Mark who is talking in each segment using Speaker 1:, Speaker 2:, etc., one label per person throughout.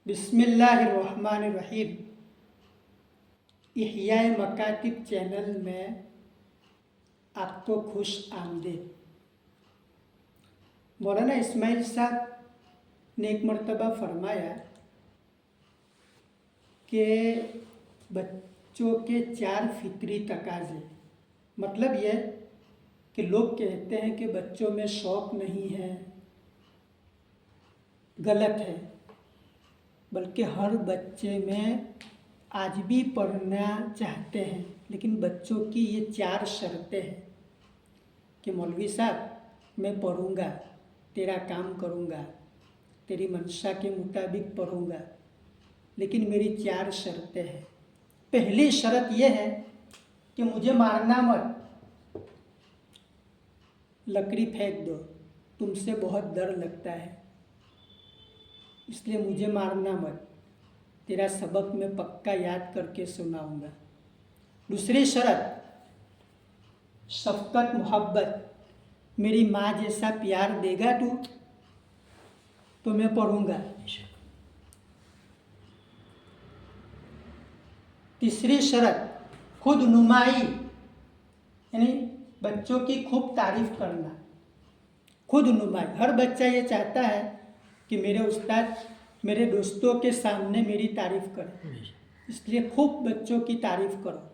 Speaker 1: बिस्मिल्लाहिर्रहमानिर्रहीम। इह्याए मकातिब चैनल में आपको खुश आमदीद। मौलाना इस्माइल साहब ने एक मरतबा फरमाया कि बच्चों के 4 फितरी तकाजे, मतलब यह कि लोग कहते हैं कि बच्चों में शौक़ नहीं है, गलत है। बल्कि हर बच्चे में आज भी पढ़ना चाहते हैं, लेकिन बच्चों की ये 4 शर्तें हैं कि मौलवी साहब मैं पढ़ूँगा, तेरा काम करूँगा, तेरी मंशा के मुताबिक पढ़ूँगा, लेकिन मेरी 4 शर्तें हैं। पहली शर्त यह है कि मुझे मारना मत, लकड़ी फेंक दो, तुमसे बहुत डर लगता है इसलिए मुझे मारना मत, तेरा सबक मैं पक्का याद करके सुनाऊंगा। दूसरी शर्त शफ़क़त मोहब्बत, मेरी माँ जैसा प्यार देगा तू तो मैं पढ़ूंगा। तीसरी शर्त खुद नुमाई, यानी बच्चों की खूब तारीफ करना। खुद नुमाई, हर बच्चा ये चाहता है कि मेरे उस्ताद मेरे दोस्तों के सामने मेरी तारीफ करें, इसलिए खूब बच्चों की तारीफ करो,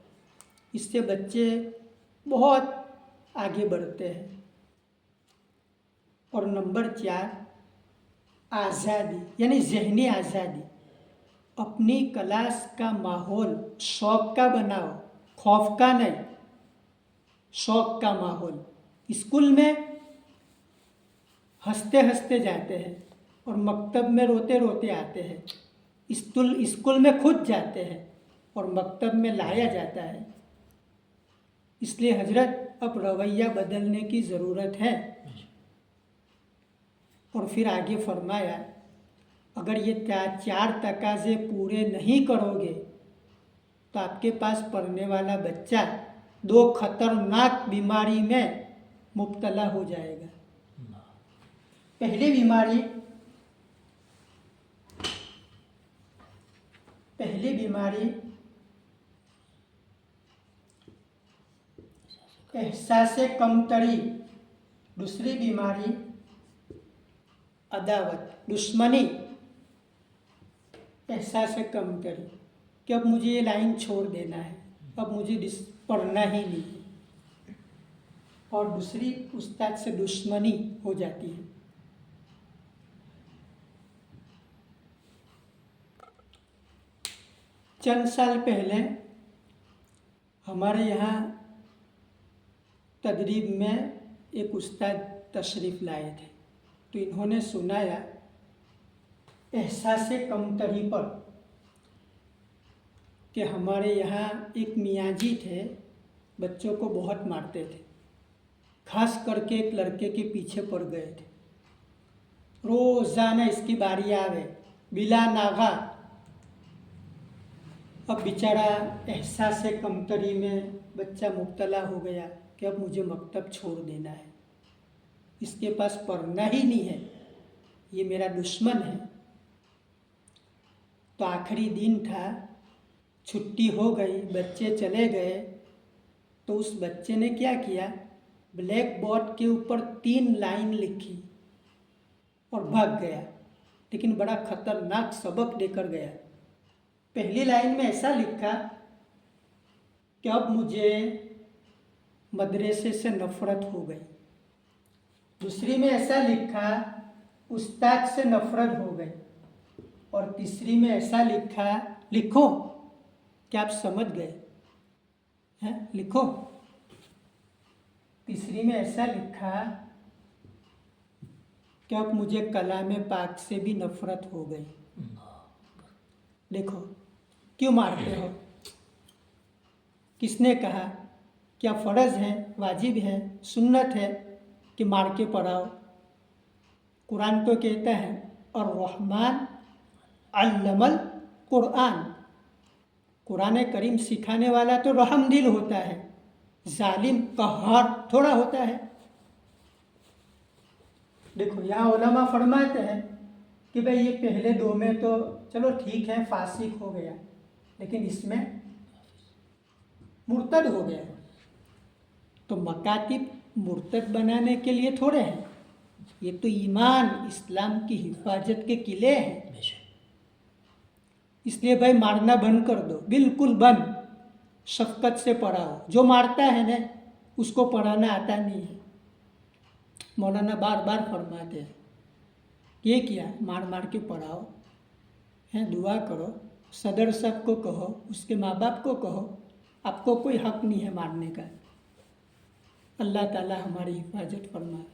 Speaker 1: इससे बच्चे बहुत आगे बढ़ते हैं। और नंबर 4 आज़ादी, यानी ज़हनी आज़ादी। अपनी क्लास का माहौल शौक़ का बनाओ, खौफ का नहीं, शौक़ का माहौल। स्कूल में हंसते हंसते जाते हैं और मकतब में रोते रोते आते हैं। स्कूल में खुद जाते हैं और मकतब में लाया जाता है। इसलिए हजरत अब रवैया बदलने की ज़रूरत है। और फिर आगे फरमाया, अगर ये 4 तकाजे पूरे नहीं करोगे तो आपके पास पढ़ने वाला बच्चा 2 खतरनाक बीमारी में मुब्तला हो जाएगा। पहली बीमारी एहसास कमतरी, दूसरी बीमारी अदावत, दुश्मनी। एहसास कमतरी कि अब मुझे ये लाइन छोड़ देना है, अब मुझे पढ़ना ही नहीं है। और दूसरी उस्ताद से दुश्मनी हो जाती है। चंद साल पहले हमारे यहाँ तदरीब में एक उस्ताद तशरीफ़ लाए थे, तो इन्होंने सुनाया एहसास कमतरी पर कि हमारे यहाँ एक मियाँ जी थे, बच्चों को बहुत मारते थे, खास करके एक लड़के के पीछे पड़ गए थे। रोज़ाना इसकी बारी आवे बिला नागा। अब बेचारा एहसास कमतरी में बच्चा मुब्तला हो गया कि अब मुझे मकतब छोड़ देना है, इसके पास पढ़ना ही नहीं है, ये मेरा दुश्मन है। तो आखिरी दिन था, छुट्टी हो गई, बच्चे चले गए, तो उस बच्चे ने क्या किया, ब्लैक बोर्ड के ऊपर 3 लाइन लिखी और भाग गया, लेकिन बड़ा खतरनाक सबक देकर गया। पहली लाइन में ऐसा लिखा कि अब मुझे मदरसे से नफ़रत हो गई। दूसरी में ऐसा लिखा उस्ताद से नफ़रत हो गई। और तीसरी में ऐसा लिखा, लिखो, क्या आप समझ गए हैं? लिखो। तीसरी में ऐसा लिखा कि अब मुझे कलाम पाक से भी नफ़रत हो गई। देखो क्यों मारते हो? किसने कहा? क्या फ़र्ज़ है, वाजिब है, सुन्नत है कि मार के पढ़ाओ? कुरान तो कहता है और रहमान अल्लमल कुरान, कुरान करीम सिखाने वाला तो रहम दिल होता है, जालिम कहर थोड़ा होता है। देखो यहाँ उलमा फरमाते हैं कि भाई ये पहले दो में तो चलो ठीक है फासिक हो गया, लेकिन इसमें मुर्तद हो गया। तो मकातिब मुर्तद बनाने के लिए थोड़े हैं, ये तो ईमान इस्लाम की हिफाजत के किले हैं। इसलिए भाई मारना बंद कर दो, बिल्कुल बंद, शफकत से पढ़ाओ। जो मारता है ना उसको पढ़ाना आता नहीं है। मौलाना बार बार फरमाते हैं ये किया, मार मार के पढ़ाओ, हैं, दुआ करो, सदर साहब को कहो, उसके माँ बाप को कहो, आपको कोई हक नहीं है मारने का। अल्लाह ताला हमारी हिफाजत फरमाए।